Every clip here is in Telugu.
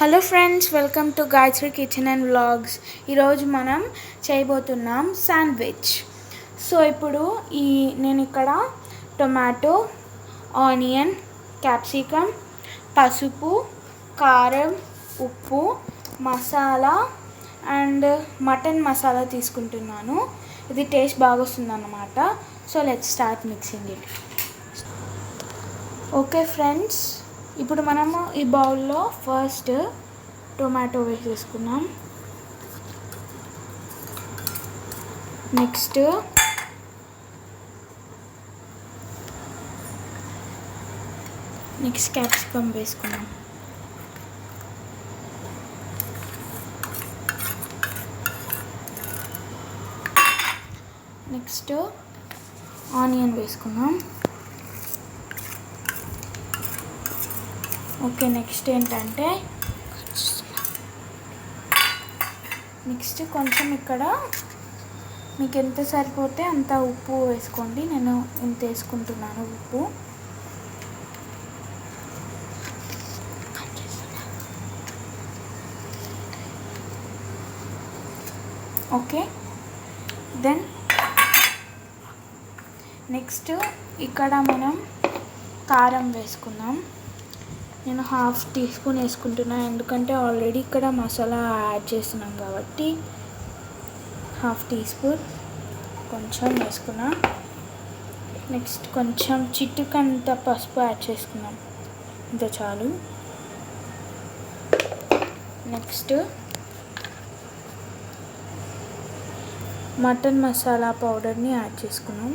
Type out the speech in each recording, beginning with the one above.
Hello friends, welcome to Gayatri kitchen and vlogs. ఈరోజు మనం చేయబోతున్నాం శాండ్విచ్. సో ఇప్పుడు నేను ఇక్కడ టొమాటో, ఆనియన్, క్యాప్సికమ్, పసుపు, కారం, ఉప్పు, మసాలా అండ్ మటన్ మసాలా తీసుకుంటున్నాను. ఇది టేస్ట్ బాగా వస్తుందన్నమాట. So let's start mixing it. Okay friends, ఇప్పుడు మనము ఈ బౌల్లో ఫస్ట్ టొమాటో వేసేసుకున్నాం. నెక్స్ట్ క్యాప్సికమ్ వేసుకున్నాం. నెక్స్ట్ ఆనియన్ వేసుకున్నాం. ఓకే, నెక్స్ట్ ఏంటంటే కొంచెం ఇక్కడ మీకు ఎంత సరిపోతే అంత ఉప్పు వేసుకోండి. నేను ఇంత వేసుకుంటున్నాను ఉప్పు. ఓకే, దెన్ నెక్స్ట్ ఇక్కడ మనం కారం వేసుకుందాం. నేను 1/2 టీ స్పూన్ వేసుకుంటున్నాను, ఎందుకంటే ఆల్రెడీ ఇక్కడ మసాలా యాడ్ చేస్తున్నాం కాబట్టి 1/2 టీ స్పూన్ కొంచెం వేసుకున్నా. నెక్స్ట్ కొంచెం చిటికంత పసుపు యాడ్ చేసుకున్నాం, ఇంత చాలు. నెక్స్ట్ మటన్ మసాలా పౌడర్ని యాడ్ చేసుకున్నాం.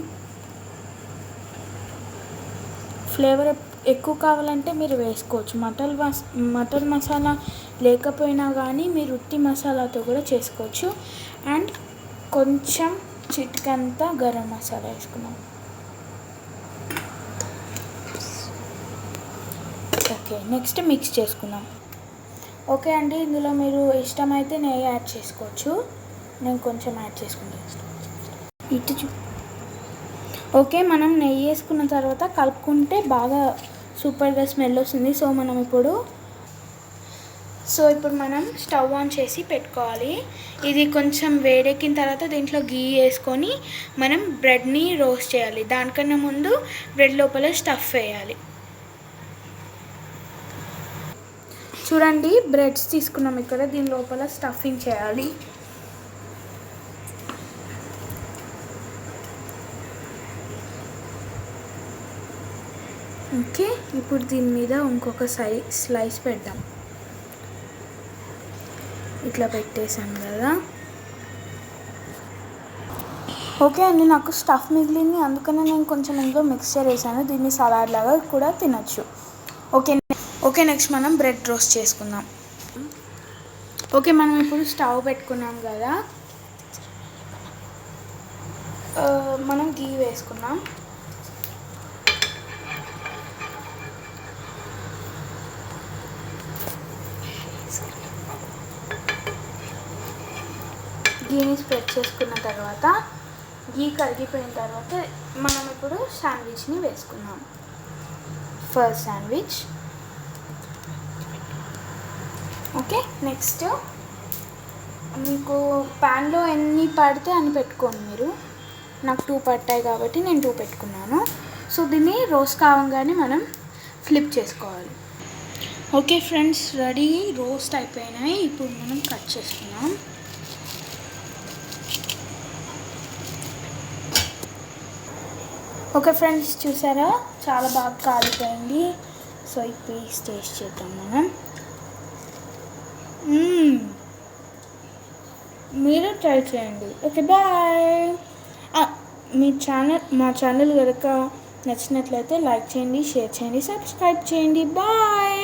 ఫ్లేవర్ ఎక్కువ కావాలంటే మీరు వేసుకోవచ్చు. మటన్ మసాలా లేకపోయినా కానీ మీరు ఉత్తి మసాలాతో కూడా చేసుకోవచ్చు. అండ్ కొంచెం చిటికంత గరం మసాలా వేసుకున్నాం. ఓకే, నెక్స్ట్ మిక్స్ చేసుకుందాం. ఓకే అండి, ఇందులో మీరు ఇష్టమైతే నెయ్యి యాడ్ చేసుకోవచ్చు. నేను కొంచెం యాడ్ చేసుకుంటాను. ఓకే, మనం నెయ్యి వేసుకున్న తర్వాత కలుపుకుంటే బాగా సూపర్గా స్మెల్ వస్తుంది. సో ఇప్పుడు మనం స్టవ్ ఆన్ చేసి పెట్టుకోవాలి. ఇది కొంచెం వేడెక్కిన తర్వాత దీంట్లో గీ వేసుకొని మనం బ్రెడ్ని రోస్ట్ చేయాలి. దానికన్నా ముందు బ్రెడ్ లోపల స్టఫ్ వేయాలి. చూడండి, బ్రెడ్స్ తీసుకున్నాం ఇక్కడ, దీని లోపల స్టఫింగ్ చేయాలి. ఓకే, ఇప్పుడు దీని మీద ఇంకొక స్లైస్ పెడదాం. ఇట్లా పెట్టేసాను కదా. ఓకే అండి, నాకు స్టఫ్ మిగిలింది, అందుకనే నేను కొంచెం ఇందులో మిక్స్చర్ వేసాను. దీన్ని సలాడ్ లాగా కూడా తినచ్చు. ఓకే, నెక్స్ట్ మనం బ్రెడ్ రోస్ట్ చేసుకుందాం. ఓకే, మనం ఇప్పుడు స్టవ్ పెట్టుకున్నాం కదా, మనం గీ వేసుకున్నాం. గీని స్ప్రెడ్ చేసుకున్న తర్వాత గీ కరిగిపోయిన తర్వాత మనం ఇప్పుడు శాండ్విచ్ని వేసుకున్నాం. First sandwich. ఓకే, నెక్స్ట్ మీకు ప్యాన్లో ఎన్ని పడితే అన్ని పెట్టుకోండి మీరు. నాకు 2 పట్టాయి కాబట్టి నేను 2 పెట్టుకున్నాను. సో దీన్ని రోస్ట్ కావగానే మనం ఫ్లిప్ చేసుకోవాలి. ఓకే ఫ్రెండ్స్, రెడీ, రోస్ట్ అయిపోయినాయి. ఇప్పుడు మనం కట్ చేసుకున్నాం. ఓకే ఫ్రెండ్స్, చూసారా, చాలా బాగా కాలిపోయింది. సో ఈ పీస్ టేస్ట్ చేద్దాం మనం. మీరు ట్రై చేయండి. Okay, bye. మా ఛానల్ కనుక నచ్చినట్లయితే లైక్ చేయండి, షేర్ చేయండి, సబ్స్క్రైబ్ చేయండి. బాయ్.